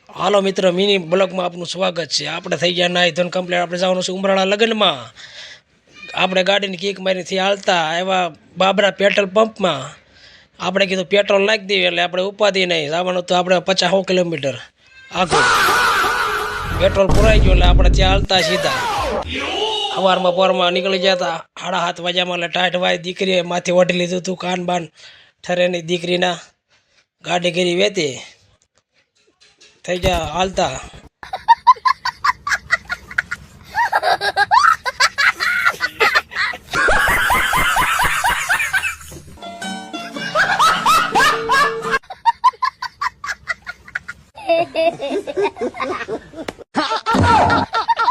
હાલો મિત્ર, મિની બ્લોગમાં આપનું સ્વાગત છે। આપણે થઈ ગયા નાઈ ધોન કમ્પ્લીટ। આપણે જવાનું છે ઉમરાળા લગ્નમાં। આપણે ગાડીની કીક મારીથી હાલતા આવ્યા બાબરા પેટ્રોલ પંપમાં। આપણે કીધું પેટ્રોલ નાખી દઈએ એટલે આપણે ઉપાધિ નહીં, જવાનું તો આપણે 50-100 કિલોમીટર આગળ। પેટ્રોલ પુરાઈ ગયું એટલે આપણે ત્યાં હાલતા સીધા સવારમાં પોરમાં નીકળી ગયા હતા 7:30 વાગ્યામાં। એટલે ટાઈટ વાય દીકરીએ માથે ઓઢી લીધું હતું, કાન બાન ઠરેની દીકરીના। ગાડી કરી વેતી થઈ ગયા હાલતા।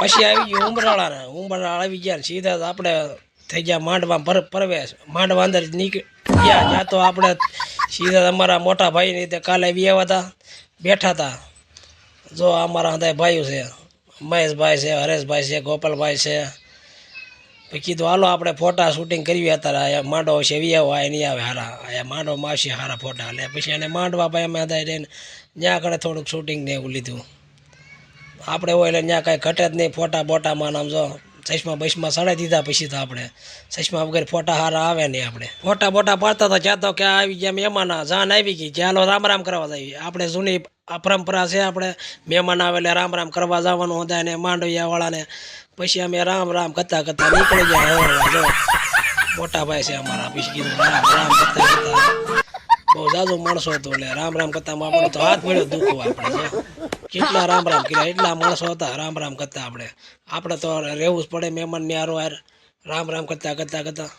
પછી આવી ગયું ઉમરાળા આવી ગયા સીધા આપણે થઈ ગયા માંડવા પ્રવેશ। માંડવા અંદર નીકળી ગયા જ્યાં તો આપણે સીધા અમારા મોટા ભાઈ ની રીતે કાલે આવ્યા હતા, બેઠા હતા। જો અમારા બધા ભાઈઓ છે, મહેશભાઈ છે, હરેશભાઈ છે, ગોપાલભાઈ છે। પછી કીધું હાલો આપણે ફોટા શૂટિંગ કરવી અત્યારે। અહીંયા માંડવો છે, વિયાવો આ નહીં આવે હારા, અહીંયા માંડવામાં આવશે સારા ફોટા। એટલે પછી એને માંડવા ભાઈ અમે હતા રહીને ત્યાં આગળ થોડુંક શૂટિંગ ને એવું લીધું આપણે। હોય એટલે ત્યાં કાંઈ ઘટે જ નહીં ફોટા બોટામાં। આમ જો ચશ્મા બસમાં સડાઈ દીધા પછી તો આપણે ચશ્મા વગર ફોટા સારા આવે નહીં। આપણે ફોટા બોટા પાડતા હતા જ્યાં તો ક્યાં આવી ગયા મહેમાન, જાન આવી ગઈ, ચાલો રામ રામ કરવા જઈએ। આપણે જૂની પરંપરા છે, આપણે મહેમાન આવે એટલે રામ રામ કરવા જવાનું હતા ને માંડવિયાવાળાને। પછી અમે રામ રામ કરતા કરતા નીકળી ગયા। જો મોટા ભાઈ છે અમારા, પછી કીધું રામ રામ કરતા કરતા બહુ જાજુ માણસો હતું એટલે રામ રામ કરતા આપણે તો હાથ મળ્યો દુખવું। આપણે જો કેટલા રામ રામ કર્યા, એટલા માણસો હતા રામ રામ કરતા। આપણે તો રહેવું જ પડે મહેમાનની હારો હાર રામ રામ કરતા કરતા કરતા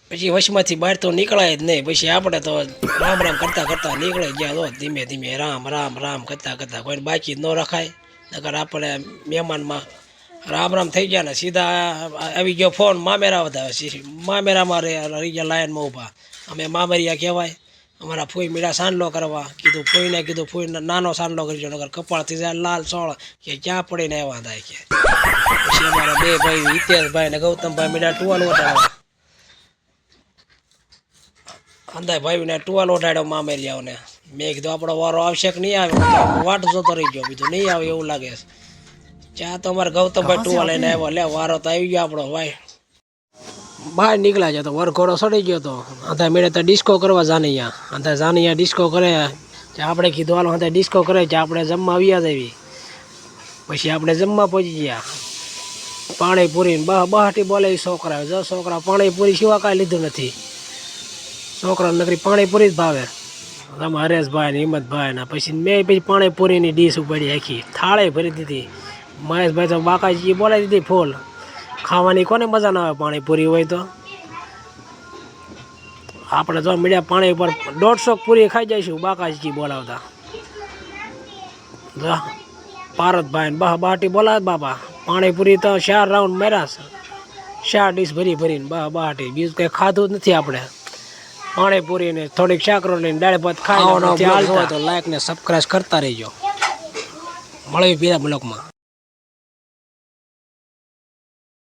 પછી વચમાંથી બહાર તો નીકળાય જ નહીં। પછી આપણે તો રામ રામ કરતા કરતા નીકળી ગયા। તો ધીમે ધીમે રામ રામ રામ કરતા કરતા કોઈને બાકી ન રખાય, નકર આપણે મહેમાનમાં રામ રામ થઈ ગયા ને સીધા આવી ગયો ફોન મામેરા વધારે। મામેરામાં રહી ગયા લાઈનમાં ઊભા। અમે મામરિયા કહેવાય, અમારા ફૂઈ મીઠા સાંડલો કરવા કીધું। ફૂઈને કીધું ફૂઈ નાનો સાંડલો કરજો, નગર કપાળથી જાય લાલ સોળ કે ક્યાં પડીને આવ્યા થાય કે। પછી અમારા બે ભાઈ હિતેશભાઈ ને ગૌતમભાઈ મીઠા ટુવાલ ઓઢાડવા, અંદાય ભાઈ ને ટુવાલ ઓઢાડ્યો મામેરિયાઓને। મેં કીધું આપણો વારો આવશે કે નહીં આવે, વાટ જોતો રહી ગયો, બીજું નહીં આવે એવું લાગે છે। ત્યાં તો અમારે ગૌતમભાઈ ટુવાલ લઈને આવ્યો, લે વારો તો આવી ગયો આપણો ભાઈ। બહાર નીકળ્યા છે તો વરઘોડો સડી ગયો તો અંધાય મેળે તો ડિસ્કો કરવા જાનૈયા। અંધાય જાનૈયા ડિસ્કો કરે, આપણે કીધું હાલો અંધાય ડિસ્કો કરે છે, આપણે જમવા આવ્યા જવી। પછી આપણે જમવા પહોંચી ગયા। પાણીપુરી બહાટી બોલે છોકરા, જો છોકરા પાણીપુરી સિવાય કાંઈ લીધું નથી, છોકરા નકરી પાણીપુરી જ ભાવે। આમાં હરેશભાઈ ને હિંમતભાઈ ને પછી મેં પછી પાણીપુરીની ડીશ ઉપાડી આખી થાળે ભરી દીધી। મહેશભાઈ તો બાકાજી બોલાવી દીધી ફૂલ। ખાવાની કોને મજા ના આવે પાણીપુરી હોય તો। આપણે જો મીડિયા પાણી ઉપર 150 પૂરી ખાઈ જઈશું બાકાજી બોલાવતા। જો પારતભાઈ બહાટી બોલાવે બાપા, પાણીપુરી તો 4 રાઉન્ડ માર્યા છે, 4 ડીશ ભરી ભરીને બહાટી, બીજું કંઈ ખાધું જ નથી આપણે। પાણીપુરી ને થોડીક શાક રોટલી ને દાળ ભાત ખાઈ તો લાઈક ને સબસ્ક્રાઈબ કરતા રહીજો। મળવી બીજા બ્લોગમાં।